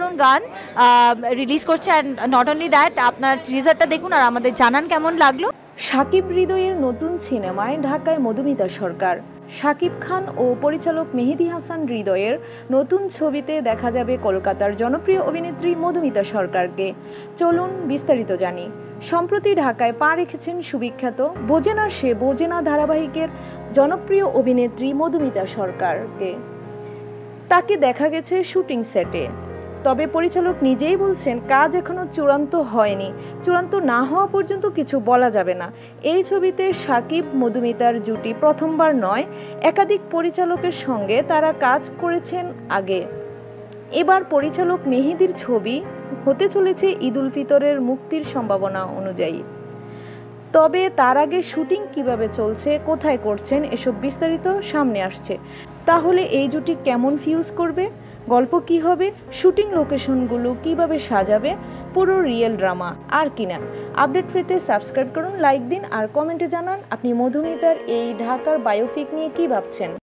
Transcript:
দারুণ গান রিলিজ করছে, অ্যান্ড নট অনলি দ্যাট, আপনার টিজারটা দেখুন আর আমাদের জানান কেমন লাগলো। শাকিব হৃদয়ের নতুন সিনেমায় ঢাকায় মধুমিতা সরকার। শাকিব খান ও পরিচালক মেহেদী হাসান হৃদয়ের নতুন ছবিতে দেখা যাবে কলকাতার জনপ্রিয় অভিনেত্রী মধুমিতা সরকারকে। চলুন বিস্তারিত জানি। সম্প্রতি ঢাকায় পা রেখেছেন সুবিখ্যাত বোঝেনা সে বোঝেনা ধারাবাহিকের জনপ্রিয় অভিনেত্রী মধুমিতা সরকারকে। তাকে দেখা গেছে শুটিং সেটে। তবে পরিচালক নিজেই বলছেন কাজ এখনো চূড়ান্ত হয়নি, চূড়ান্ত না হওয়া পর্যন্ত কিছু বলা যাবে না। এই ছবিতে শাকিব মধুমিতার জুটি প্রথমবার নয়, একাধিক পরিচালকের সঙ্গে তারা কাজ করেছেন আগে। এবার পরিচালক মেহেদীর ছবি হতে চলেছে ঈদ উল ফিতরের মুক্তির সম্ভাবনা অনুযায়ী। তবে তার আগে শুটিং কিভাবে চলছে, কোথায় করছেন, এসব বিস্তারিত সামনে আসছে। তাহলে এই জুটি কেমন ফিউজ করবে, গল্প কি হবে, শুটিং লোকেশনগুলো কিভাবে সাজাবে, পুরো রিয়েল ড্রামা আর কিনা। আপডেট পেতে সাবস্ক্রাইব করুন, লাইক দিন আর কমেন্টে জানান আপনি মধুমিতার এই ঢাকার বায়োপিক নিয়ে কি ভাবছেন।